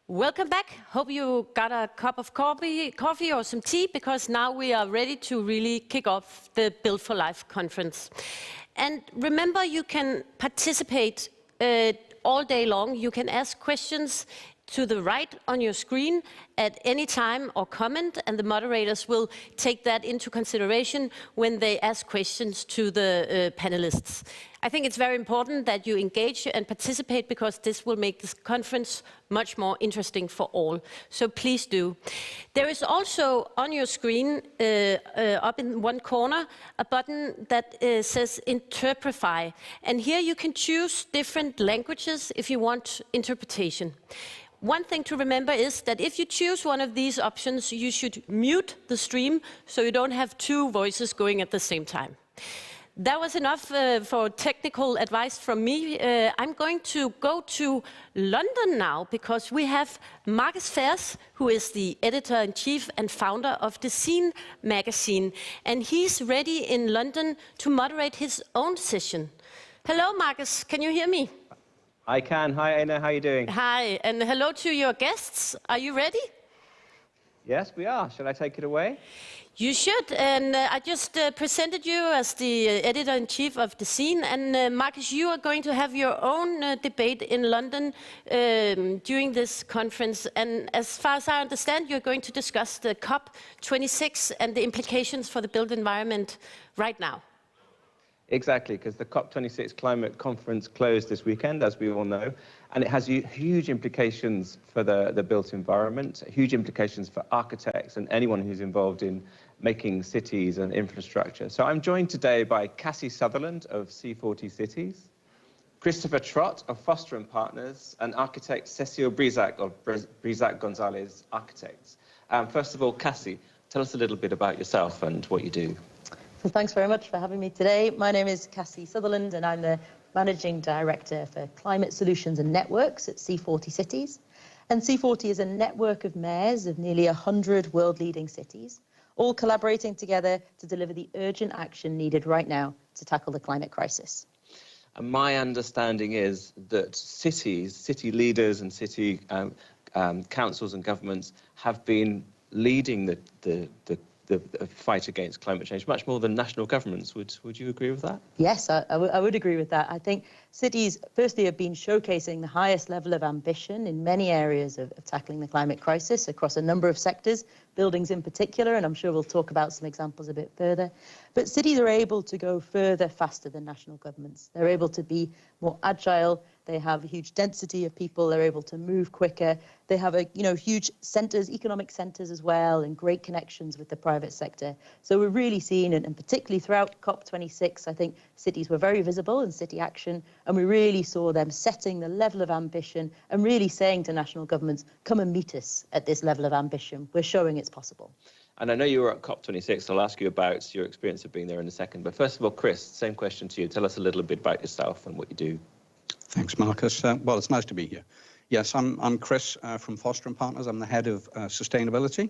Welcome back. Hope you got a cup of coffee or some tea, because now we are ready to really kick off the Build for Life conference. And remember, you can participate all day long. You can ask questions to the right on your screen at any time or comment, and the moderators will take that into consideration when they ask questions to the panelists. I think it's very important that you engage and participate, because this will make this conference much more interesting for all. So please do. There is also on your screen, up in one corner, a button that says Interprefy. And here you can choose different languages if you want interpretation. One thing to remember is that if you choose one of these options, you should mute the stream so you don't have two voices going at the same time. That was enough for technical advice from me. I'm going to go to London now, because we have Marcus Fairs, who is the editor-in-chief and founder of Dezeen magazine, and he's ready in London to moderate his own session. Hello, Marcus, can you hear me? I can. Hi, Anna. How are you doing? Hi, and hello to your guests. Are you ready? Yes, we are. Shall I take it away? You should. And I just presented you as the editor-in-chief of Dezeen. And Marcus, you are going to have your own debate in London during this conference. And as far as I understand, you're going to discuss the COP26 and the implications for the built environment right now. Exactly, because the COP26 climate conference closed this weekend, as we all know, and it has huge implications for the built environment, huge implications for architects and anyone who's involved in making cities and infrastructure. So I'm joined today by Cassie Sutherland of C40 Cities, Christopher Trott of Foster & Partners, and architect Cécile Brisac of Brisac Gonzalez Architects. First of all, Cassie, tell us a little bit about yourself and what you do. So thanks very much for having me today. My name is Cassie Sutherland, and I'm the Managing Director for Climate Solutions and Networks at C40 Cities. And C40 is a network of mayors of nearly 100 world-leading cities, all collaborating together to deliver the urgent action needed right now to tackle the climate crisis. And my understanding is that cities, city leaders and city councils and governments have been leading the fight against climate change much more than national governments. Would you agree with that? Yes, I would agree with that. I think cities, firstly, have been showcasing the highest level of ambition in many areas of tackling the climate crisis across a number of sectors, buildings in particular, and I'm sure we'll talk about some examples a bit further. But cities are able to go further faster than national governments. They're able to be more agile. They have a huge density of people. They're able to move quicker. They have huge centres, economic centres as well, and great connections with the private sector. So we're really seeing, and particularly throughout COP26, I think cities were very visible in city action, and we really saw them setting the level of ambition and really saying to national governments, come and meet us at this level of ambition. We're showing it's possible. And I know you were at COP26. I'll ask you about your experience of being there in a second. But first of all, Chris, same question to you. Tell us a little bit about yourself and what you do. Thanks, Marcus. Well, it's nice to be here. Yes, I'm Chris from Foster & Partners. I'm the head of sustainability.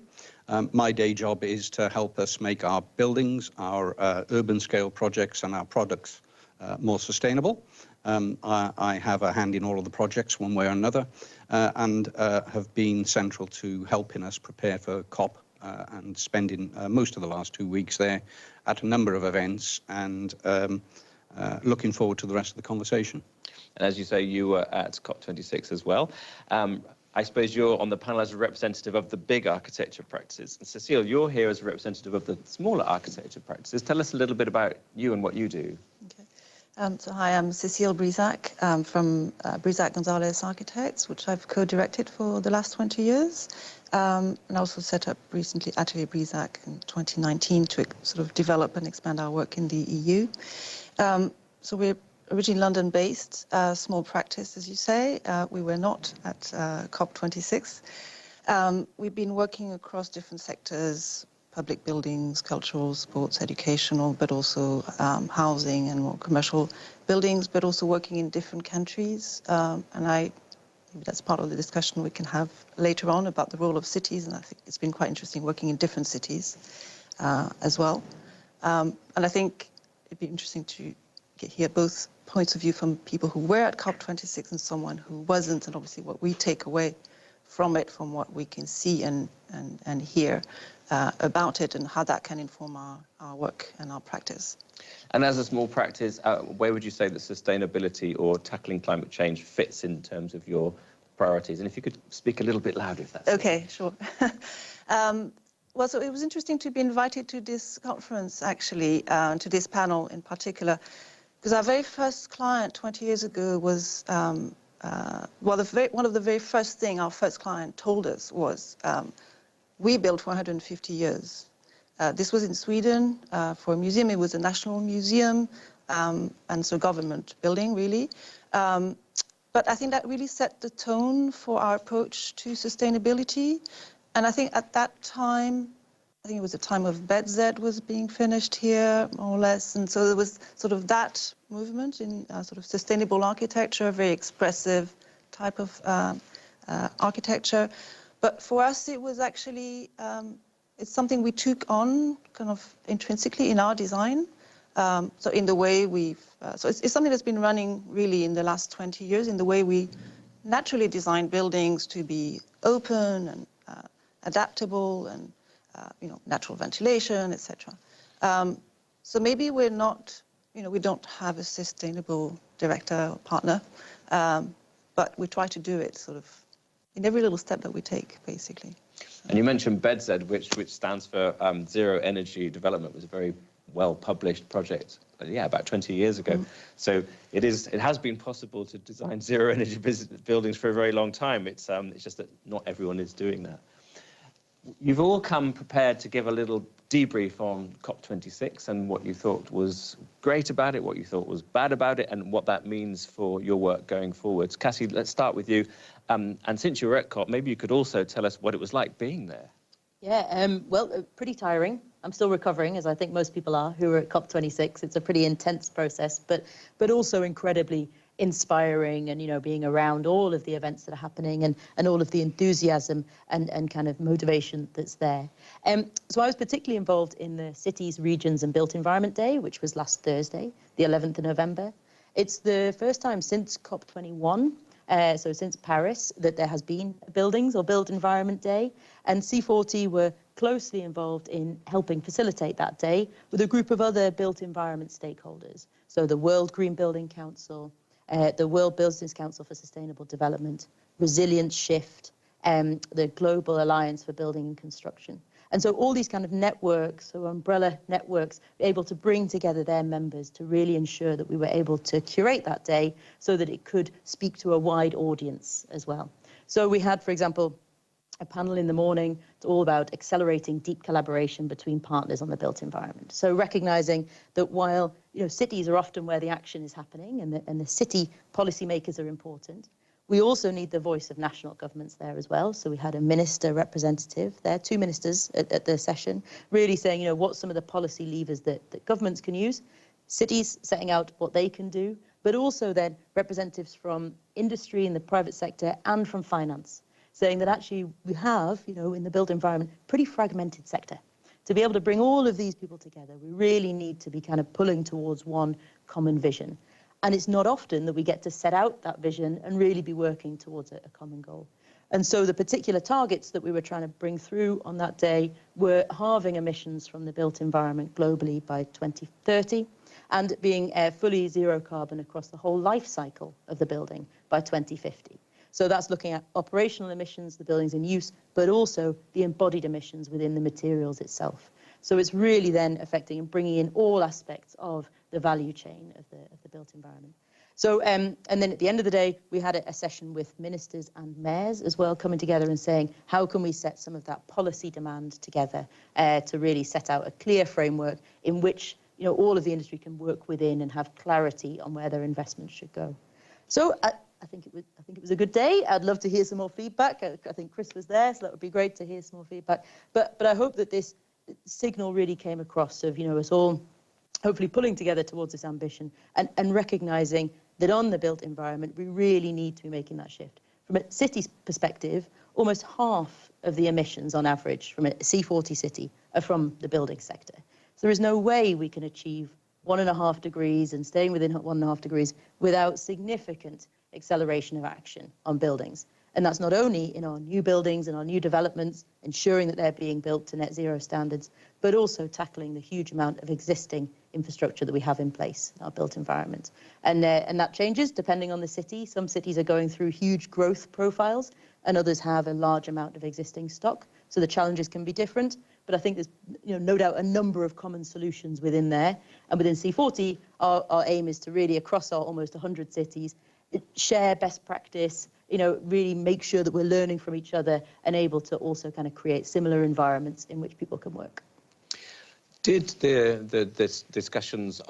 My day job is to help us make our buildings, our urban scale projects and our products more sustainable. I have a hand in all of the projects one way or another, and have been central to helping us prepare for COP and spending most of the last 2 weeks there at a number of events, and looking forward to the rest of the conversation. And as you say, you were at COP26 as well. I suppose you're on the panel as a representative of the big architecture practices. And Cecile, you're here as a representative of the smaller architecture practices. Tell us a little bit about you and what you do. Okay. So hi, I'm Cecile Brisac from Brisac Gonzalez Architects, which I've co-directed for the last 20 years. And I also set up recently Atelier Brisac in 2019 to sort of develop and expand our work in the EU. So we're originally London-based, small practice, as you say. We were not at COP26. We've been working across different sectors, public buildings, cultural, sports, educational, but also housing and more commercial buildings, but also working in different countries. And maybe that's part of the discussion we can have later on about the role of cities, and I think it's been quite interesting working in different cities as well. And I think it'd be interesting to hear both points of view from people who were at COP26 and someone who wasn't, and obviously what we take away from it, from what we can see and hear about it, and how that can inform our work and our practice. And as a small practice, where would you say that sustainability or tackling climate change fits in terms of your priorities? And if you could speak a little bit louder, if that's okay. Sure. Well, so it was interesting to be invited to this conference, actually, to this panel in particular, because our very first client 20 years ago was, one of the very first thing our first client told us was, we built for 150 years. This was in Sweden for a museum. It was a national museum, and so government building, really. But I think that really set the tone for our approach to sustainability. And I think at that time, I think it was a time of BZ was being finished here, more or less. And so there was sort of that movement in sort of sustainable architecture, very expressive type of architecture. But for us, it was actually, it's something we took on kind of intrinsically in our design. So in the way we've, so it's something that's been running really in the last 20 years, in the way we naturally design buildings to be open and adaptable and, natural ventilation, etc. So maybe we're not, we don't have a sustainable director or partner, but we try to do it sort of in every little step that we take, basically. And you mentioned BZ, which stands for Zero Energy Development, was a very well-published project, about 20 years ago. So it has been possible to design zero-energy buildings for a very long time. It's just that not everyone is doing that. You've all come prepared to give a little debrief on COP26 and what you thought was great about it, what you thought was bad about it, and what that means for your work going forwards. Cassie, let's start with you. And since you were at COP, maybe you could also tell us what it was like being there. Yeah, well, pretty tiring. I'm still recovering, as I think most people are who are at COP26. It's a pretty intense process, but also incredibly inspiring, and being around all of the events that are happening and all of the enthusiasm and kind of motivation that's there. So I was particularly involved in the Cities, Regions and Built Environment Day, which was last Thursday, the 11th of November. It's the first time since COP21, so since Paris, that there has been a Buildings or Built Environment Day, and C40 were closely involved in helping facilitate that day with a group of other built environment stakeholders. So the World Green Building Council, the World Business Council for Sustainable Development, Resilience Shift, the Global Alliance for Building and Construction. And so all these kind of networks, or umbrella networks, were able to bring together their members to really ensure that we were able to curate that day so that it could speak to a wide audience as well. So we had, for example, a panel in the morning. It's all about accelerating deep collaboration between partners on the built environment. So recognizing that while cities are often where the action is happening and the city policymakers are important, we also need the voice of national governments there as well. So we had a minister representative there, 2 ministers at the session, really saying, what some of the policy levers that governments can use, cities setting out what they can do, but also then representatives from industry in the private sector and from finance, saying that actually we have, in the built environment, pretty fragmented sector. To be able to bring all of these people together, we really need to be kind of pulling towards one common vision. And it's not often that we get to set out that vision and really be working towards a common goal. And so the particular targets that we were trying to bring through on that day were halving emissions from the built environment globally by 2030 and being fully zero carbon across the whole life cycle of the building by 2050. So that's looking at operational emissions, the buildings in use, but also the embodied emissions within the materials itself. So it's really then affecting and bringing in all aspects of the value chain of the built environment. So, and then at the end of the day, we had a session with ministers and mayors as well, coming together and saying, how can we set some of that policy demand together to really set out a clear framework in which all of the industry can work within and have clarity on where their investments should go. So I think it was a good day. I'd love to hear some more feedback. I think Chris was there, so that would be great to hear some more feedback. But I hope that this signal really came across of us all hopefully pulling together towards this ambition and recognizing that on the built environment we really need to be making that shift. From a city's perspective, almost half of the emissions on average from a C40 city are from the building sector. So there is no way we can achieve 1.5 degrees and staying within 1.5 degrees without significant acceleration of action on buildings. And that's not only in our new buildings and our new developments, ensuring that they're being built to net zero standards, but also tackling the huge amount of existing infrastructure that we have in place in our built environment. And that changes depending on the city. Some cities are going through huge growth profiles, and others have a large amount of existing stock. So the challenges can be different, but I think there's no doubt a number of common solutions within there. And within C40, our aim is to really, across our almost 100 cities, share best practice, really make sure that we're learning from each other and able to also kind of create similar environments in which people can work. Did the discussions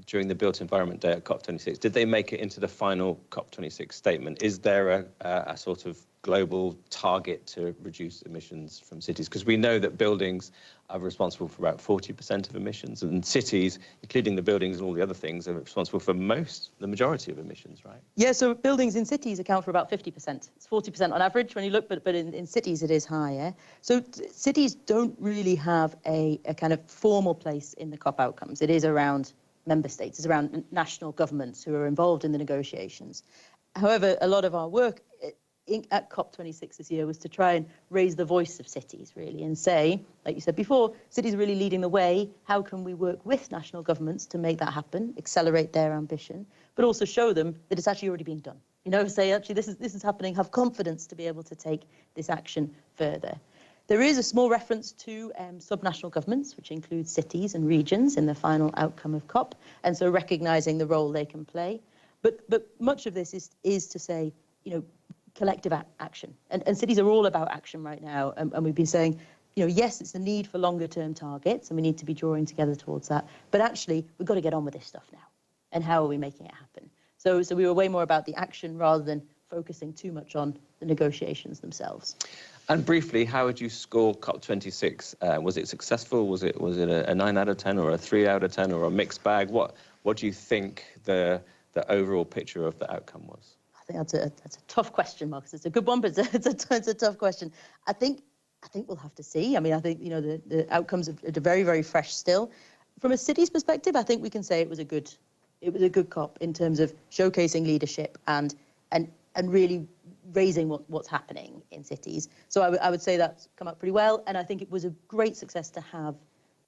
during the Built Environment Day at COP26, did they make it into the final COP26 statement? Is there a sort of global target to reduce emissions from cities? Because we know that buildings are responsible for about 40% of emissions, and cities, including the buildings and all the other things, are responsible for the majority of emissions, right? Yeah, so buildings in cities account for about 50%. It's 40% on average when you look, but in cities it is higher. So cities don't really have a kind of formal place in the COP outcomes. It is around member states, it's around national governments who are involved in the negotiations. However, a lot of our work at COP26 this year was to try and raise the voice of cities, really, and say, like you said before, cities are really leading the way. How can we work with national governments to make that happen, accelerate their ambition, but also show them that it's actually already being done? Say, actually, this is happening, have confidence to be able to take this action further. There is a small reference to subnational governments, which includes cities and regions in the final outcome of COP, and so recognising the role they can play. But much of this is to say, collective action. And cities are all about action right now. And we've been saying, yes, it's the need for longer term targets, and we need to be drawing together towards that. But actually, we've got to get on with this stuff now. And how are we making it happen? So we were way more about the action rather than focusing too much on the negotiations themselves. And briefly, how would you score COP26? Was it successful? Was it a 9 out of 10 or a 3 out of 10 or a mixed bag? What do you think the overall picture of the outcome was? I think that's a tough question, Marcus. It's a good one, but it's a tough question. I think we'll have to see. I mean, I think the outcomes are very, very fresh still. From a city's perspective, I think we can say it was a good COP in terms of showcasing leadership and really raising what's happening in cities. So I would say that's come out pretty well, and I think it was a great success to have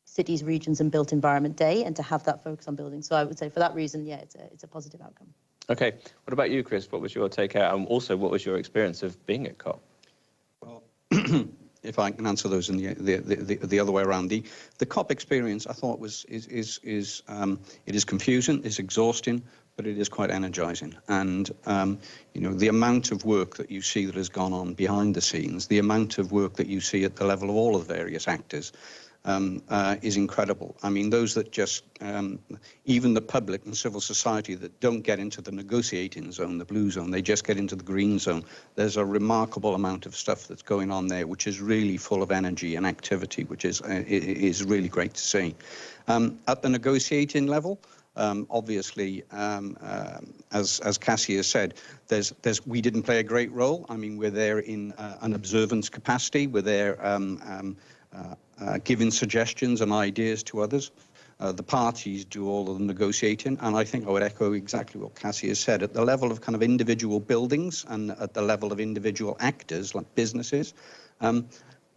cities, regions, and Built Environment Day, and to have that focus on buildings. So I would say for that reason, yeah, it's a positive outcome. Okay. What about you, Chris? What was your takeout? And also, what was your experience of being at COP? Well, if I can answer those in the other way around, the COP experience I thought it is confusing, it's exhausting, but it is quite energizing. And the amount of work that you see that has gone on behind the scenes, the amount of work that you see at the level of all of the various actors, is incredible. I mean, those that just, even the public and civil society that don't get into the negotiating zone, the blue zone, they just get into the green zone. There's a remarkable amount of stuff that's going on there, which is really full of energy and activity, which is really great to see. At the negotiating level, obviously, as Cassie has said, we didn't play a great role. I mean, we're there in an observance capacity. We're there giving suggestions and ideas to others. The parties do all of the negotiating, and I think I would echo exactly what Cassie has said. At the level of kind of individual buildings and at the level of individual actors, like businesses,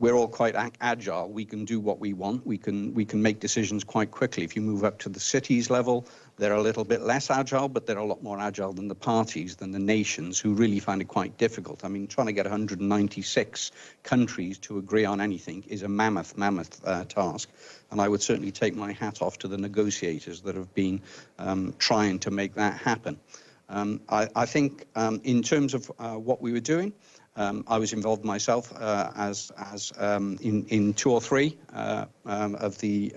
we're all quite agile. We can do what we want. We can make decisions quite quickly. If you move up to the cities level, they're a little bit less agile, but they're a lot more agile than the parties, than the nations, who really find it quite difficult. I mean, trying to get 196 countries to agree on anything is a mammoth task. And I would certainly take my hat off to the negotiators that have been trying to make that happen. I think in terms of what we were doing, I was involved myself in 2 or 3 of the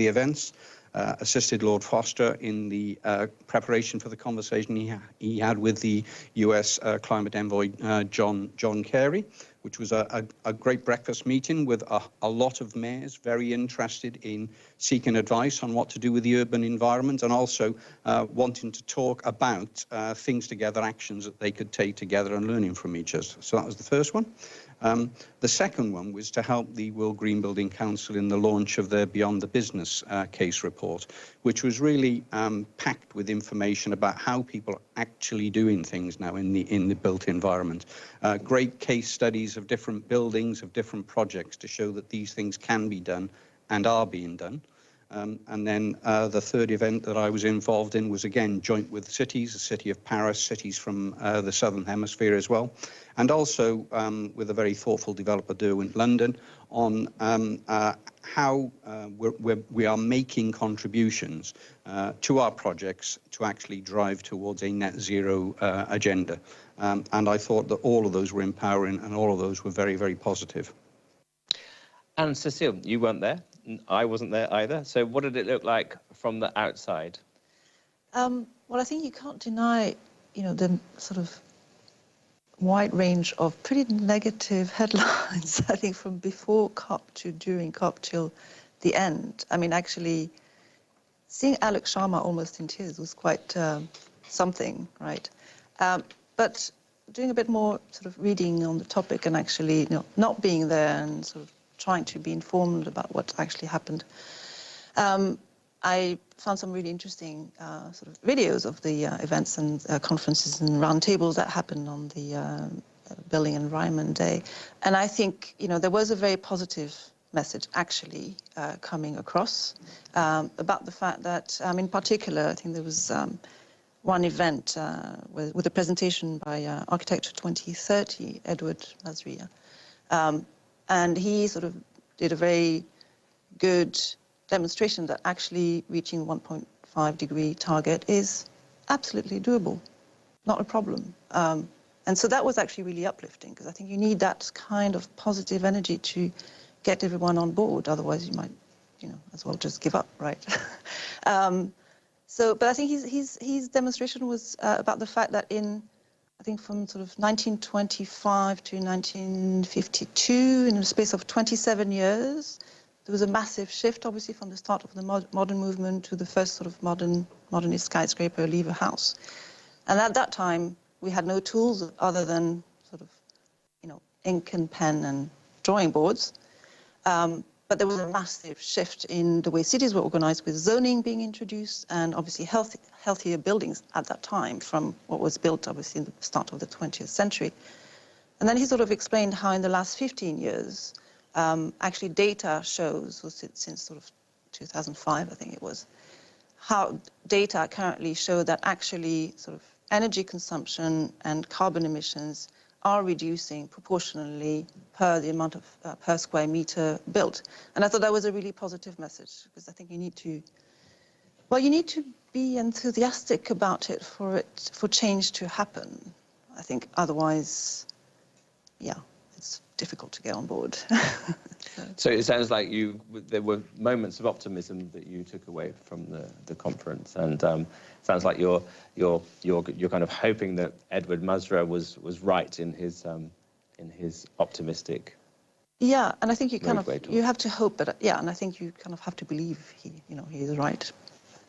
events. Assisted Lord Foster in the preparation for the conversation he had with the US climate envoy John Kerry, which was a great breakfast meeting with a lot of mayors very interested in seeking advice on what to do with the urban environment, and also wanting to talk about things together, actions that they could take together and learning from each other. So that was the first one. The second one was to help the World Green Building Council in the launch of their Beyond the Business case report, which was really packed with information about how people are actually doing things now in the built environment. Great case studies of different buildings, of different projects to show that these things can be done and are being done. And then the third event that I was involved in was, again, joint with cities, the city of Paris, cities from the Southern Hemisphere as well, and also with a very thoughtful developer do in London on how we are making contributions to our projects to actually drive towards a net zero agenda. And I thought that all of those were empowering and all of those were very, very positive. And Cecile, you weren't there. I wasn't there either. So what did it look like from the outside? Well, I think you can't deny, the sort of wide range of pretty negative headlines, I think, from before COP to during COP till the end. I mean, actually, seeing Alex Sharma almost in tears was quite something, right? But doing a bit more sort of reading on the topic and actually, not being there and sort of trying to be informed about what actually happened. I found some really interesting sort of videos of the events and conferences and roundtables that happened on the Building Environment Day. And I think, there was a very positive message actually coming across about the fact that, in particular, I think there was one event with a presentation by Architecture 2030, Edward Masria. And he sort of did a very good demonstration that actually reaching 1.5 degree target is absolutely doable, not a problem. And so that was actually really uplifting, because I think you need that kind of positive energy to get everyone on board. Otherwise, you might, as well just give up, right? But I think his demonstration was about the fact that I think from sort of 1925 to 1952, in a space of 27 years, there was a massive shift, obviously, from the start of the modern movement to the first sort of modernist skyscraper, Lever House. And at that time, we had no tools other than sort of, ink and pen and drawing boards. But there was a massive shift in the way cities were organized, with zoning being introduced and obviously healthier buildings at that time from what was built, obviously, in the start of the 20th century. And then he sort of explained how in the last 15 years, actually data shows, since sort of 2005, I think it was, how data currently show that actually sort of energy consumption and carbon emissions are reducing proportionally per the amount of per square meter built. And I thought that was a really positive message, because I think you need to be enthusiastic about it for change to happen. I think otherwise, it's difficult to get on board. So it sounds like there were moments of optimism that you took away from the conference, and sounds like you're kind of hoping that Edward Masra was right in his optimistic. Yeah, and I think you have to hope, but and I think you kind of have to believe he is right.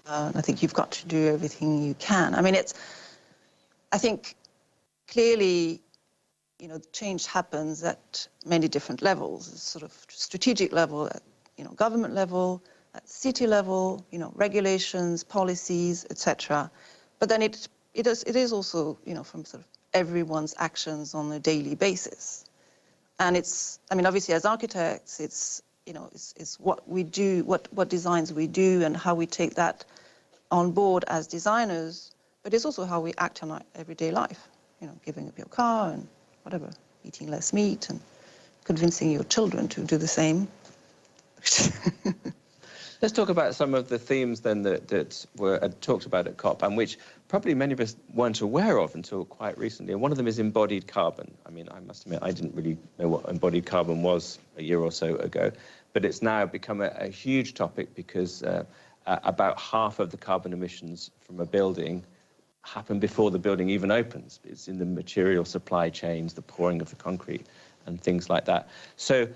And I think you've got to do everything you can. I mean, I think clearly, change happens at many different levels, sort of strategic level, at, government level, at city level, regulations, policies, etc. But then it is also, from sort of everyone's actions on a daily basis. And obviously as architects, it's what we do, what designs we do and how we take that on board as designers, but it's also how we act in our everyday life, giving up your car and whatever, eating less meat and convincing your children to do the same. Let's talk about some of the themes then that were talked about at COP, and which probably many of us weren't aware of until quite recently. And one of them is embodied carbon. I mean, I must admit, I didn't really know what embodied carbon was a year or so ago, but it's now become a huge topic, because about half of the carbon emissions from a building happen before the building even opens. It's in the material supply chains, the pouring of the concrete and things like that. So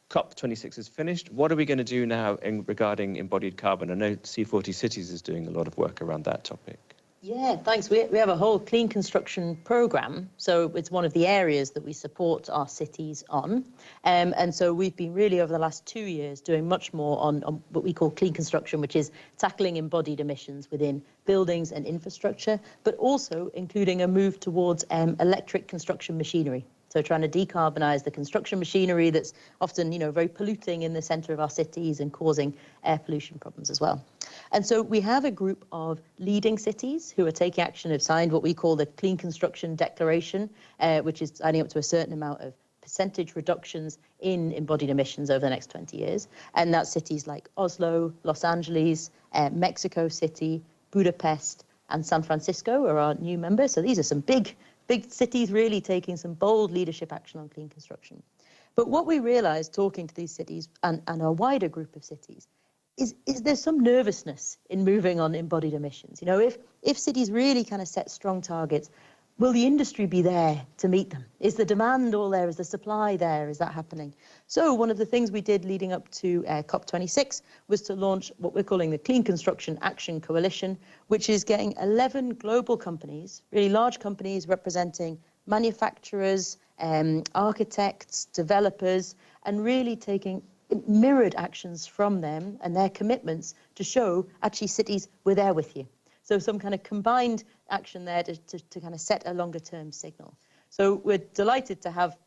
COP26 is finished. What are we going to do now regarding embodied carbon? I know C40 Cities is doing a lot of work around that topic. Yeah, thanks. We have a whole clean construction program. So it's one of the areas that we support our cities on. And so we've been really over the last 2 years doing much more on what we call clean construction, which is tackling embodied emissions within buildings and infrastructure, but also including a move towards electric construction machinery. So trying to decarbonise the construction machinery that's often, very polluting in the centre of our cities and causing air pollution problems as well. And so we have a group of leading cities who are taking action, have signed what we call the Clean Construction Declaration, which is signing up to a certain amount of percentage reductions in embodied emissions over the next 20 years. And that's cities like Oslo, Los Angeles, Mexico City, Budapest, and San Francisco are our new members. So these are some big cities really taking some bold leadership action on clean construction. But what we realised talking to these cities and a wider group of cities is there's some nervousness in moving on embodied emissions. If cities really kind of set strong targets, will the industry be there to meet them? Is the demand all there? Is the supply there? Is that happening? So one of the things we did leading up to COP26 was to launch what we're calling the Clean Construction Action Coalition, which is getting 11 global companies, really large companies representing manufacturers, architects, developers, and really taking mirrored actions from them and their commitments to show actually cities, we're there with you. So some kind of combined action there to kind of set a longer term signal. So we're delighted to have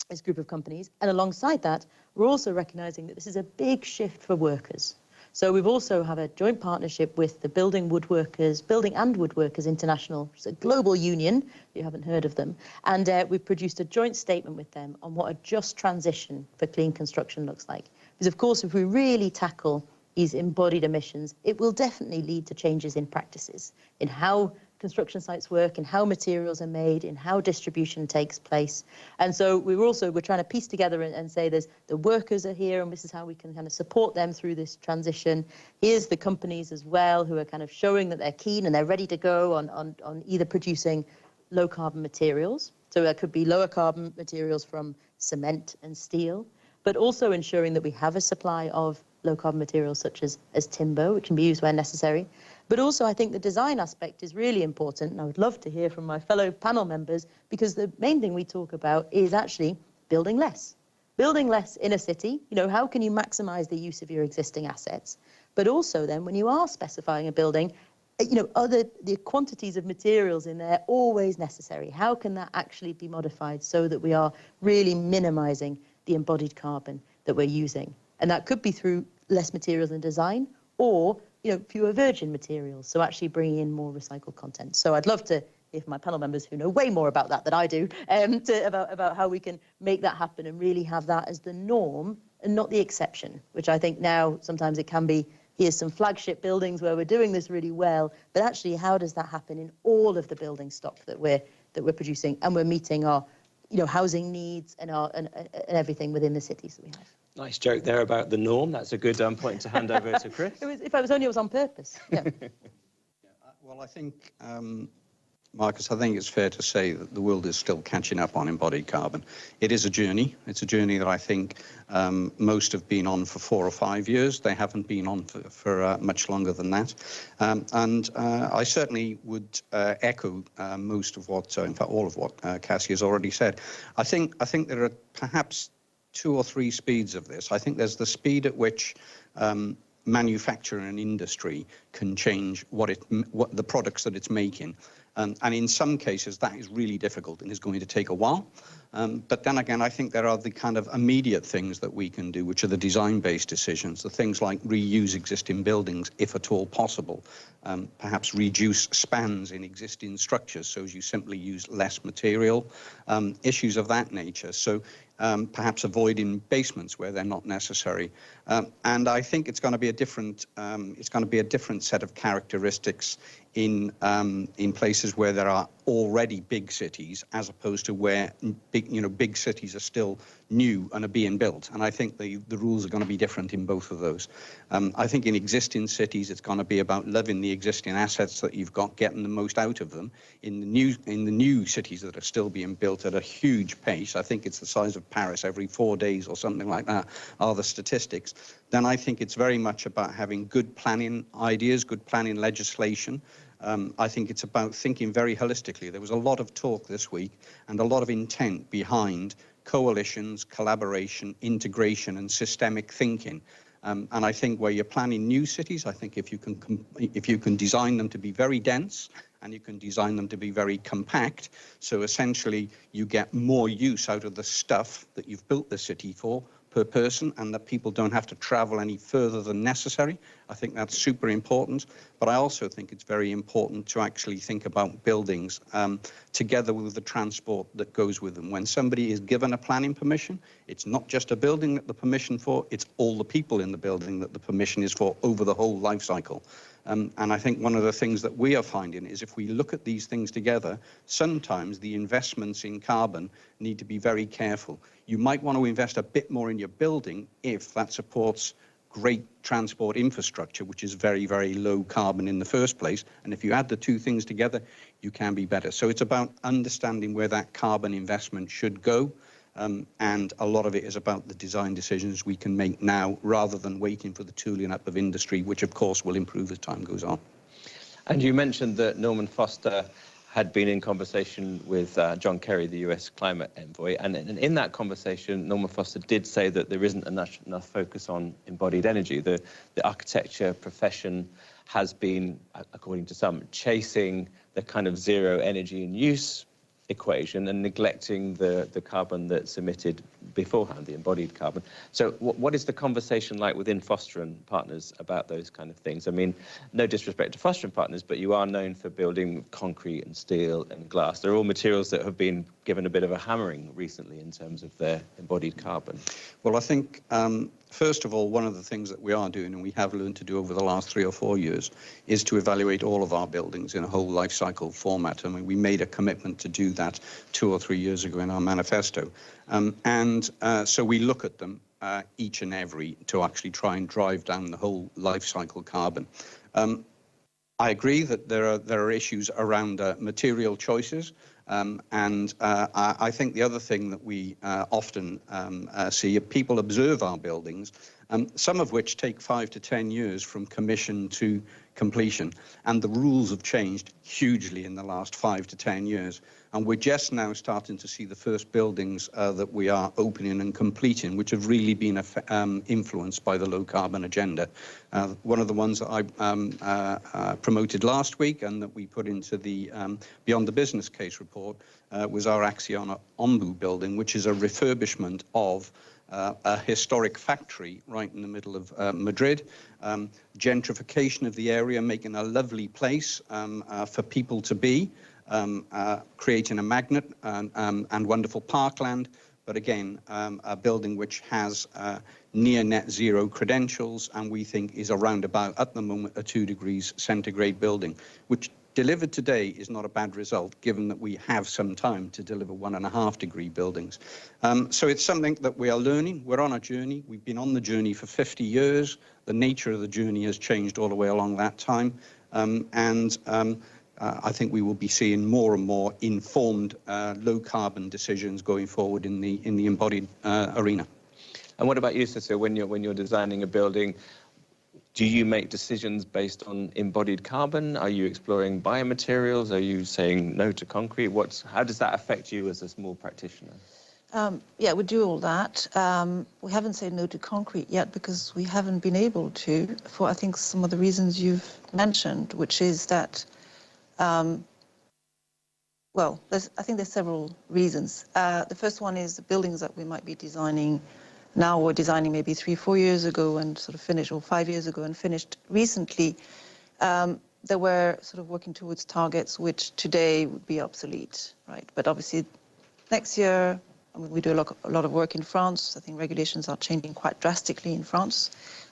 this group of companies. And alongside that, we're also recognizing that this is a big shift for workers. So we've also have a joint partnership with the Building and Woodworkers International, it's a global union, you haven't heard of them. And we've produced a joint statement with them on what a just transition for clean construction looks like. Because of course, if we really tackle these embodied emissions, it will definitely lead to changes in practices, in how construction sites work, in how materials are made, in how distribution takes place. And so we're trying to piece together and say there's the workers are here and this is how we can kind of support them through this transition. Here's the companies as well who are kind of showing that they're keen and they're ready to go on either producing low carbon materials. So that could be lower carbon materials from cement and steel, but also ensuring that we have a supply of low carbon materials such as timber, which can be used where necessary. But also I think the design aspect is really important, and I would love to hear from my fellow panel members, because the main thing we talk about is actually building less. Building less in a city, how can you maximize the use of your existing assets? But also then when you are specifying a building, the quantities of materials in there always necessary. How can that actually be modified so that we are really minimizing the embodied carbon that we're using? And that could be through less materials in design or, fewer virgin materials. So actually bringing in more recycled content. So I'd love to hear from my panel members who know way more about that than I do, about how we can make that happen and really have that as the norm and not the exception, which I think now sometimes it can be, here's some flagship buildings where we're doing this really well, but actually how does that happen in all of the building stock that we're producing and we're meeting our housing needs and everything within the cities that we have. Nice joke there about the norm. That's a good point to hand over to Chris. It was on purpose. Yeah. Well, I think, Marcus, I think it's fair to say that the world is still catching up on embodied carbon. It is a journey. It's a journey that I think most have been on for 4 or 5 years. They haven't been on for much longer than that. And I certainly would echo most of what, in fact, all of what Cassie has already said. I think there are perhaps 2 or 3 speeds of this. I think there's the speed at which manufacturing and industry can change what the products that it's making. And in some cases, that is really difficult and is going to take a while. But then again, I think there are the kind of immediate things that we can do, which are the design-based decisions, the things like reuse existing buildings, if at all possible, perhaps reduce spans in existing structures so as you simply use less material, issues of that nature. So perhaps avoiding basements where they're not necessary. And I think it's going to be a different set of characteristics in places where there are already big cities, as opposed to where big cities are still new and are being built. And I think the rules are going to be different in both of those. I think in existing cities, it's going to be about loving the existing assets that you've got, getting the most out of them. In the new cities that are still being built at a huge pace, I think it's the size of Paris every 4 days or something like that are the statistics. Then I think it's very much about having good planning ideas, good planning legislation, I think it's about thinking very holistically. There was a lot of talk this week and a lot of intent behind coalitions, collaboration, integration, and systemic thinking. And I think where you're planning new cities, I think if you can design them to be very dense and you can design them to be very compact, so essentially you get more use out of the stuff that you've built the city for per person, and that people don't have to travel any further than necessary. I think that's super important. But I also think it's very important to actually think about buildings together with the transport that goes with them. When somebody is given a planning permission, it's not just a building that the permission for, it's all the people in the building that the permission is for over the whole life cycle. And I think one of the things that we are finding is if we look at these things together, sometimes the investments in carbon need to be very careful. You might want to invest a bit more in your building if that supports great transport infrastructure, which is very, very low carbon in the first place. And if you add the two things together, you can be better. So it's about understanding where that carbon investment should go. And a lot of it is about the design decisions we can make now rather than waiting for the tooling up of industry, which of course will improve as time goes on. And you mentioned that Norman Foster had been in conversation with John Kerry, the US climate envoy, and in that conversation, Norman Foster did say that there isn't enough focus on embodied energy. The architecture profession has been, according to some, chasing the kind of zero energy in use equation and neglecting the carbon that's emitted beforehand, the embodied carbon. So what is the conversation like within Foster and Partners about those kind of things? I mean, no disrespect to Foster and Partners, but you are known for building concrete and steel and glass. They're all materials that have been given a bit of a hammering recently in terms of their embodied carbon. Well, I think, first of all, one of the things that we are doing, and we have learned to do over the last 3 or 4 years, is to evaluate all of our buildings in a whole life cycle format. I mean, we made a commitment to do that 2 or 3 years ago in our manifesto. So we look at them each and every to actually try and drive down the whole life cycle carbon. I agree that there are issues around material choices. I think the other thing that we often see, people observe our buildings, some of which take 5 to 10 years from commission to completion. And the rules have changed hugely in the last 5 to 10 years. And we're just now starting to see the first buildings that we are opening and completing, which have really been influenced by the low carbon agenda. One of the ones that I promoted last week and that we put into the Beyond the Business Case report was our Acciona Ombu building, which is a refurbishment of a historic factory right in the middle of Madrid. Gentrification of the area, making a lovely place for people to be. Creating a magnet and wonderful parkland, but again, a building which has near net zero credentials, and we think is around about, at the moment, a 2 degrees centigrade building, which delivered today is not a bad result, given that we have some time to deliver 1.5 degree buildings. So it's something that we are learning. We're on a journey. We've been on the journey for 50 years. The nature of the journey has changed all the way along that time. I think we will be seeing more and more informed low carbon decisions going forward in the embodied arena. And what about you, Cecile? When you're designing a building, do you make decisions based on embodied carbon? Are you exploring biomaterials? Are you saying no to concrete? How does that affect you as a small practitioner? Yeah, we do all that. We haven't said no to concrete yet because we haven't been able to, for I think some of the reasons you've mentioned, which is that well, I think there's several reasons. The first one is the buildings that we might be designing now or designing maybe 3 or 4 years ago and sort of finished, or 5 years ago and finished recently. They were sort of working towards targets which today would be obsolete, right? But obviously next year, I mean, we do a lot of work in France. I think regulations are changing quite drastically in France.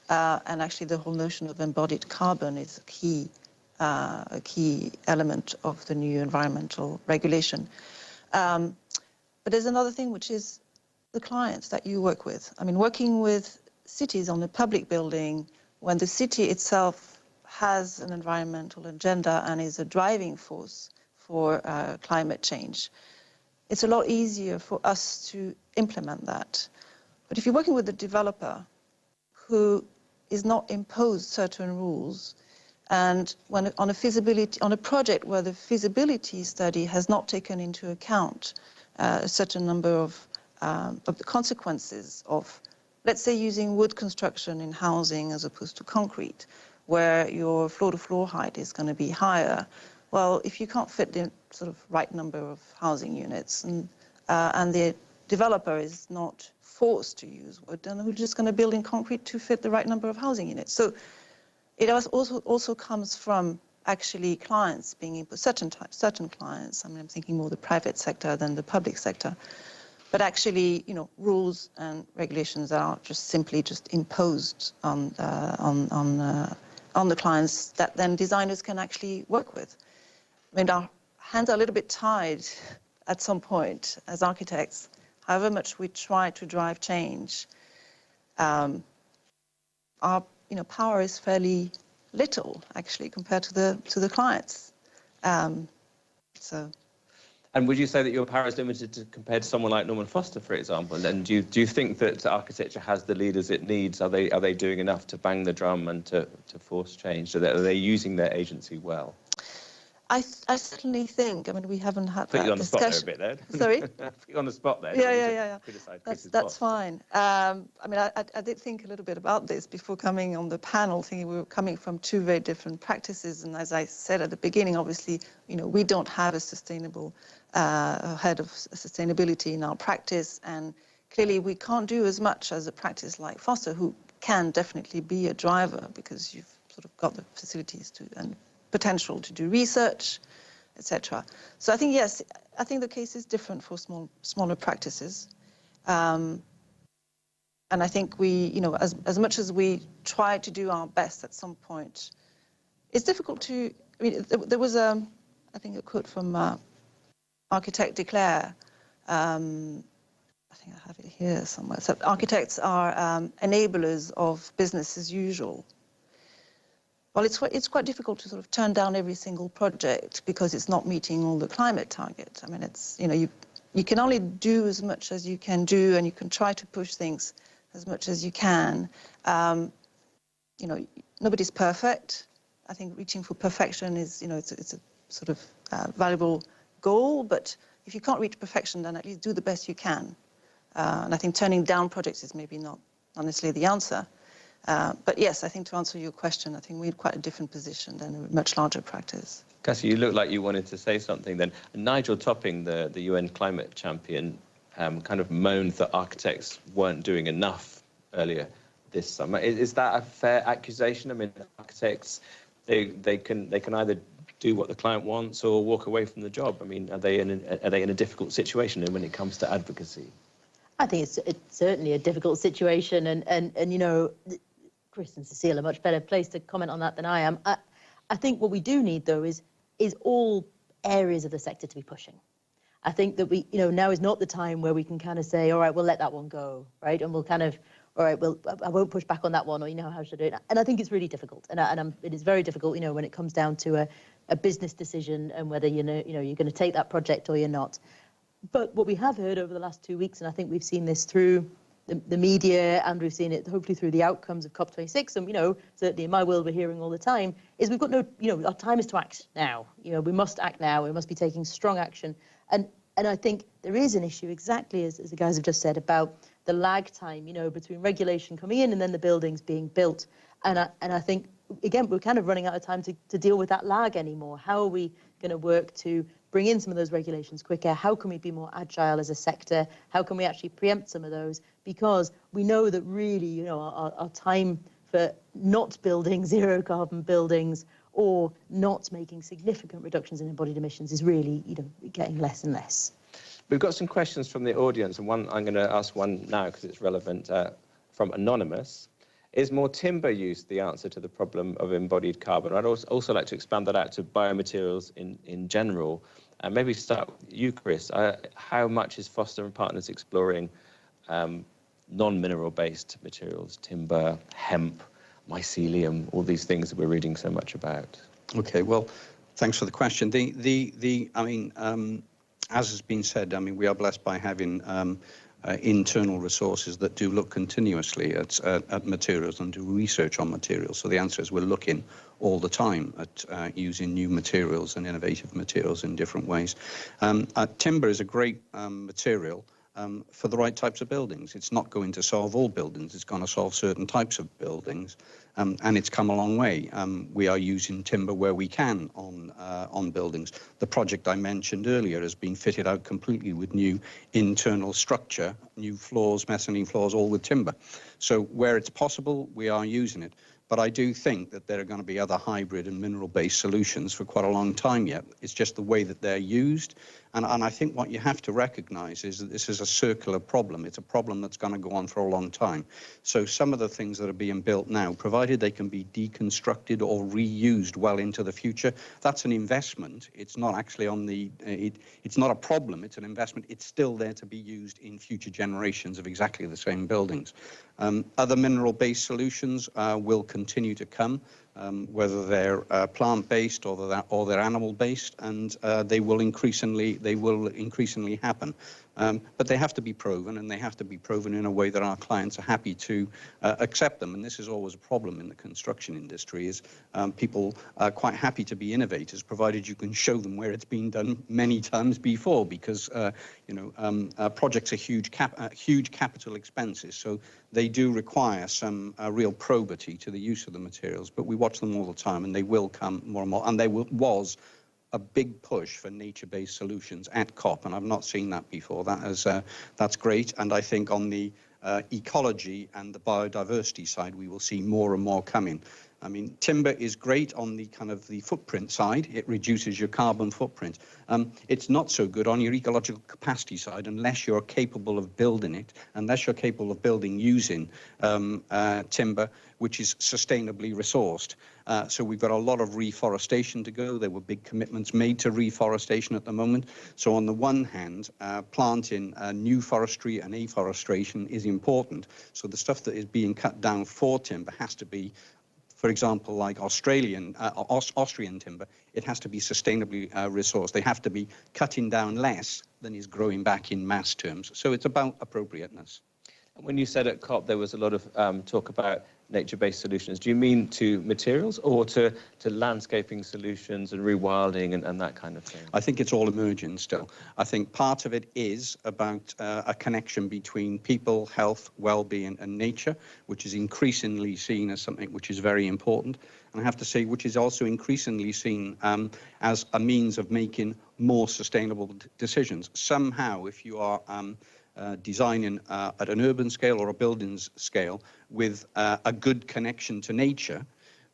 And actually the whole notion of embodied carbon is a key element of the new environmental regulation. But there's another thing, which is the clients that you work with. I mean, working with cities on a public building, when the city itself has an environmental agenda and is a driving force for climate change, it's a lot easier for us to implement that. But if you're working with a developer who is not imposed certain rules, And when on a project where the feasibility study has not taken into account a certain number of the consequences of, let's say, using wood construction in housing as opposed to concrete, where your floor-to-floor height is going to be higher. Well, if you can't fit the sort of right number of housing units and the developer is not forced to use wood, then we're just going to build in concrete to fit the right number of housing units. So it also comes from actually clients being input, certain clients. I mean, I'm thinking more the private sector than the public sector. But actually, you know, rules and regulations are just simply imposed on the clients that then designers can actually work with. I mean, our hands are a little bit tied at some point as architects. However much we try to drive change, our power is fairly little actually compared to the clients. And would you say that your power is limited compared to someone like Norman Foster, for example? And do you think that architecture has the leaders it needs? Are they doing enough to bang the drum and to force change? Are they using their agency well? I certainly think. I mean, we haven't had Put that you on the spot discussion. there a bit there. Sorry? Put you on the spot there. Yeah. That's fine. I mean, I did think a little bit about this before coming on the panel, thinking we were coming from two very different practices. And as I said at the beginning, obviously, you know, we don't have a sustainable head of sustainability in our practice. And clearly, we can't do as much as a practice like Foster, who can definitely be a driver because you've sort of got the facilities to and potential to do research, etc. So I think, yes, I think the case is different for smaller practices. And I think we, you know, as much as we try to do our best at some point, it's difficult to, I mean, there was I think a quote from architect de Cler, I think I have it here somewhere. So architects are enablers of business as usual. Well, it's quite difficult to sort of turn down every single project because it's not meeting all the climate targets. I mean, it's, you know, you can only do as much as you can do, and you can try to push things as much as you can. You know, nobody's perfect. I think reaching for perfection is, you know, it's a sort of valuable goal, but if you can't reach perfection, then at least do the best you can. And I think turning down projects is maybe not honestly the answer. But yes, I think to answer your question, I think we're in quite a different position than a much larger practice. Cassie, you look like you wanted to say something then. Nigel Topping, the UN climate champion, kind of moaned that architects weren't doing enough earlier this summer. Is that a fair accusation? I mean, architects, they can either do what the client wants or walk away from the job. I mean, are they in a difficult situation when it comes to advocacy? I think it's certainly a difficult situation, and you know, Chris and Cecile are much better placed to comment on that than I am. I think what we do need, though, is all areas of the sector to be pushing. I think that we, you know, now is not the time where we can kind of say, all right, we'll let that one go, right? And we'll kind of, all right, well, I won't push back on that one, or, you know, how should I do it? And I think it's really difficult. It is very difficult, you know, when it comes down to a business decision and whether, you know, you're going to take that project or you're not. But what we have heard over the last 2 weeks, and I think we've seen this through the media, and we've seen it hopefully through the outcomes of COP26, and, you know, certainly in my world we're hearing all the time, is we've got no, you know, our time is to act now. You know, we must act now. We must be taking strong action. And I think there is an issue, exactly as the guys have just said, about the lag time, you know, between regulation coming in and then the buildings being built. And I think, again, we're kind of running out of time to deal with that lag anymore. How are we going to work to bring in some of those regulations quicker? How can we be more agile as a sector? How can we actually preempt some of those? Because we know that really, you know, our time for not building zero carbon buildings or not making significant reductions in embodied emissions is really, you know, getting less and less. We've got some questions from the audience, and one I'm going to ask one now because it's relevant, from Anonymous. Is more timber use the answer to the problem of embodied carbon? I'd also like to expand that out to biomaterials in general. Maybe start with you, Chris. How much is Foster and Partners exploring non-mineral based materials, timber, hemp, mycelium, all these things that we're reading so much about? Okay, well, thanks for the question. I mean, as has been said, I mean, we are blessed by having internal resources that do look continuously at materials and do research on materials. So the answer is we're looking all the time at using new materials and innovative materials in different ways. Timber is a great material for the right types of buildings. It's not going to solve all buildings. It's going to solve certain types of buildings, and it's come a long way. We are using timber where we can on buildings. The project I mentioned earlier has been fitted out completely with new internal structure, new floors, mezzanine floors, all with timber. So where it's possible, we are using it. But I do think that there are going to be other hybrid and mineral-based solutions for quite a long time yet. It's just the way that they're used. And I think what you have to recognize is that this is a circular problem. It's a problem that's going to go on for a long time. So some of the things that are being built now, provided they can be deconstructed or reused well into the future, that's an investment. It's not actually on the, it's not a problem, it's an investment. It's still there to be used in future generations of exactly the same buildings. Other mineral-based solutions will continue to come, whether they're plant-based or they're animal-based, and they will increasingly happen. But they have to be proven, and they have to be proven in a way that our clients are happy to accept them. And this is always a problem in the construction industry, is people are quite happy to be innovators, provided you can show them where it's been done many times before, because projects are huge capital expenses, so they do require some real probity to the use of the materials. But we watch them all the time, and they will come more and more. And there was a big push for nature-based solutions at COP, and I've not seen that before. That's great, and I think on the ecology and the biodiversity side, we will see more and more coming. I mean, timber is great on the kind of the footprint side. It reduces your carbon footprint. It's not so good on your ecological capacity side unless you're capable of building it, unless you're capable of building using timber, which is sustainably resourced. So we've got a lot of reforestation to go. There were big commitments made to reforestation at the moment. So on the one hand, planting new forestry and afforestation is important. So the stuff that is being cut down for timber has to be, for example, like Austrian timber, it has to be sustainably resourced. They have to be cutting down less than is growing back in mass terms. So it's about appropriateness. When you said at COP there was a lot of talk about nature-based solutions, do you mean to materials or to landscaping solutions and rewilding and that kind of thing? I think it's all emerging still. I think part of it is about a connection between people, health, well-being and nature, which is increasingly seen as something which is very important. And I have to say, which is also increasingly seen as a means of making more sustainable decisions. Somehow, if you are designing at an urban scale or a buildings scale with a good connection to nature,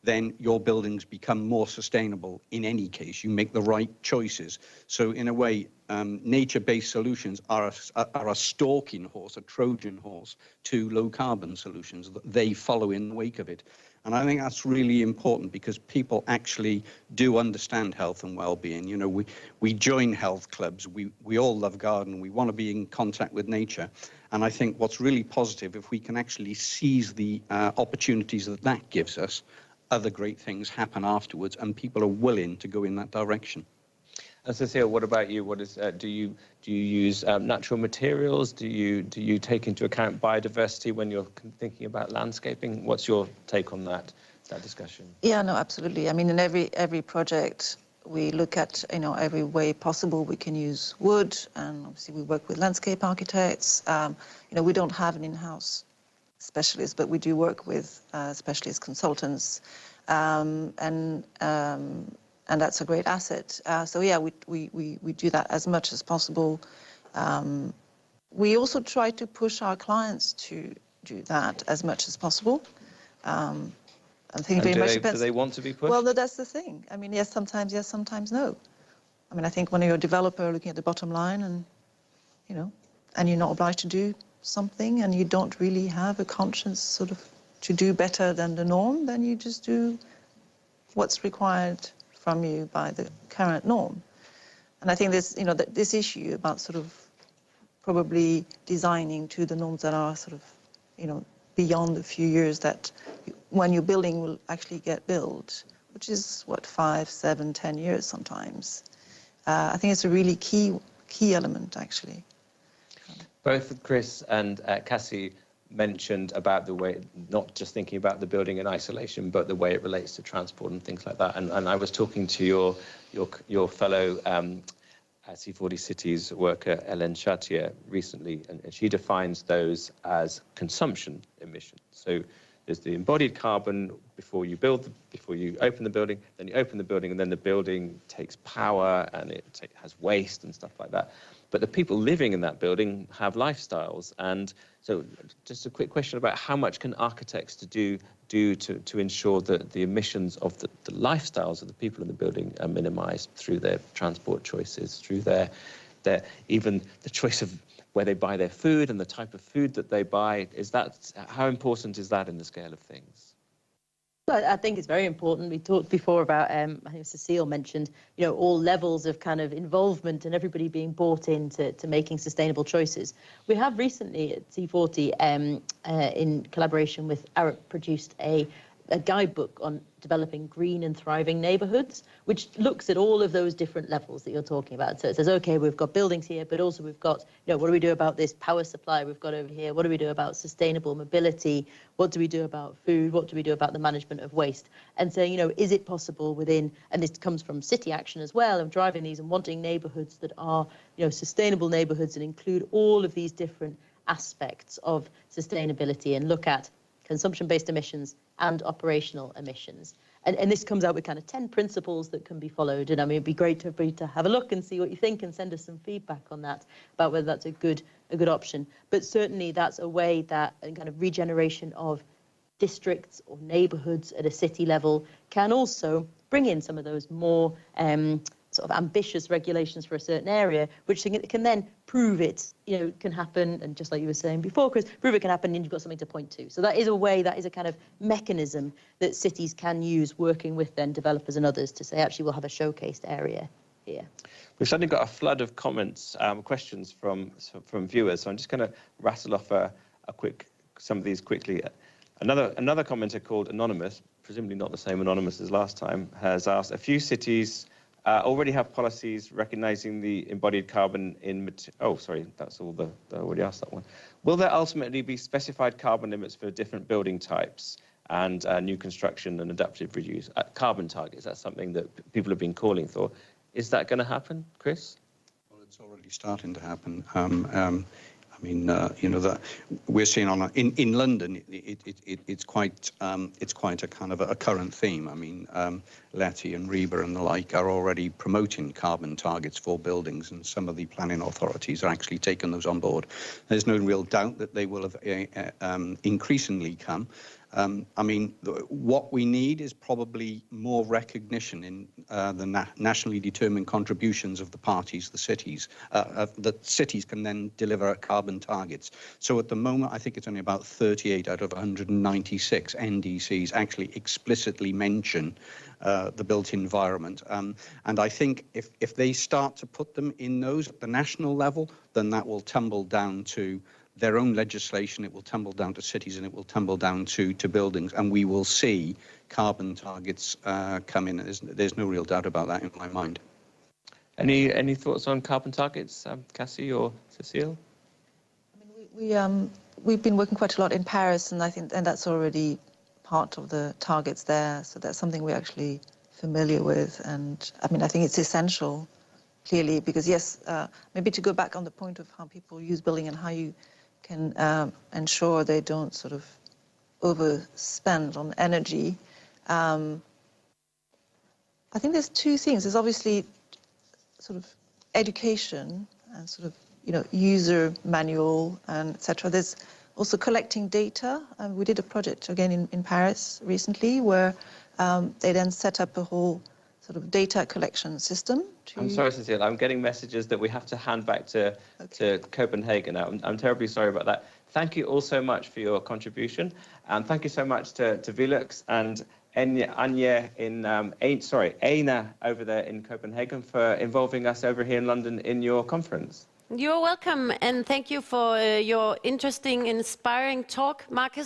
then your buildings become more sustainable in any case. You make the right choices. So in a way, nature-based solutions are a stalking horse, a Trojan horse, to low-carbon solutions. They follow in the wake of it. And I think that's really important because people actually do understand health and well-being. You know, we join health clubs. We all love garden. We want to be in contact with nature. And I think what's really positive, if we can actually seize the opportunities that that gives us, other great things happen afterwards, and people are willing to go in that direction. And Cecile, what about you? What is do you use natural materials? Do you take into account biodiversity when you're thinking about landscaping? What's your take on that discussion? Yeah, no, absolutely. I mean, in every project, we look at every way possible we can use wood, and obviously we work with landscape architects. We don't have an in-house specialist, but we do work with specialist consultants, and that's a great asset. So yeah, we do that as much as possible. We also try to push our clients to do that as much as possible. I think very much depends. Do they want to be pushed? Well, that's the thing. I mean, yes, sometimes no. I mean, I think when you're a developer looking at the bottom line and you're not obliged to do something and you don't really have a conscience sort of to do better than the norm, then you just do what's required from you by the current norm. And I think this issue about sort of probably designing to the norms that are sort of, beyond a few years that when your building will actually get built, which is, 5, 7, 10 years sometimes. I think it's a really key element, actually. Both Chris and Cassie mentioned about the way, not just thinking about the building in isolation, but the way it relates to transport and things like that. And I was talking to your fellow C40 Cities worker, Hélène Chartier, recently, and she defines those as consumption emissions. So there's the embodied carbon before you open the building, then you open the building, and then the building takes power and it has waste and stuff like that. But the people living in that building have lifestyles. And so just a quick question about how much can architects do to ensure that the emissions of the lifestyles of the people in the building are minimized through their transport choices, through their even the choice of where they buy their food and the type of food that they buy. How important is that in the scale of things? Well, I think it's very important. We talked before about, I think Cecile mentioned, all levels of kind of involvement and everybody being bought into making sustainable choices. We have recently at C40, in collaboration with Arup, produced a guidebook on developing green and thriving neighbourhoods, which looks at all of those different levels that you're talking about. So it says, okay, we've got buildings here, but also we've got, what do we do about this power supply we've got over here? What do we do about sustainable mobility? What do we do about food? What do we do about the management of waste? And saying, is it possible within, and this comes from city action as well, of driving these and wanting neighbourhoods that are, sustainable neighbourhoods and include all of these different aspects of sustainability and look at consumption-based emissions and operational emissions. And this comes out with kind of 10 principles that can be followed. And I mean, it'd be great to have a look and see what you think and send us some feedback on that, about whether that's a good option. But certainly that's a way that a kind of regeneration of districts or neighbourhoods at a city level can also bring in some of those more sort of ambitious regulations for a certain area, which can then prove it, can happen. And just like you were saying before, Chris, prove it can happen and you've got something to point to. So that is a way, that is a kind of mechanism that cities can use working with then developers and others to say, actually, we'll have a showcased area here. We've suddenly got a flood of comments, questions from viewers. So I'm just going to rattle off some of these quickly. Another commenter called Anonymous, presumably not the same Anonymous as last time, has asked, a few cities already have policies recognizing the embodied carbon in that's all I already asked that one. Will there ultimately be specified carbon limits for different building types and new construction and adaptive reuse? Carbon targets, that's something that people have been calling for. Is that going to happen, Chris? Well, it's already starting to happen. I mean, that we're seeing in London, it's quite a kind of a current theme. I mean, Letty and Reba and the like are already promoting carbon targets for buildings, and some of the planning authorities are actually taking those on board. There's no real doubt that they will have increasingly come. I mean, what we need is probably more recognition in the nationally determined contributions of the parties, the cities, that cities can then deliver carbon targets. So at the moment, I think it's only about 38 out of 196 NDCs actually explicitly mention the built environment. And I think if they start to put them in those at the national level, then that will tumble down to their own legislation, it will tumble down to cities, and it will tumble down to buildings, and we will see carbon targets come in. There's no real doubt about that in my mind. Any thoughts on carbon targets, Cassie or Cecile? I mean, we've been working quite a lot in Paris, and I think that's already part of the targets there. So that's something we're actually familiar with, and I mean, I think it's essential, clearly, because yes, maybe to go back on the point of how people use building and how you can ensure they don't sort of overspend on energy. I think there's two things. There's obviously sort of education and sort of, user manual and etc. There's also collecting data. We did a project again in Paris recently where they then set up a whole sort of data collection system. I'm sorry, Cecile, I'm getting messages that we have to hand back to Copenhagen now. I'm terribly sorry about that. Thank you all so much for your contribution. And thank you so much to Velux and Anya Aina over there in Copenhagen for involving us over here in London in your conference. You're welcome, and thank you for your interesting, inspiring talk, Marcus.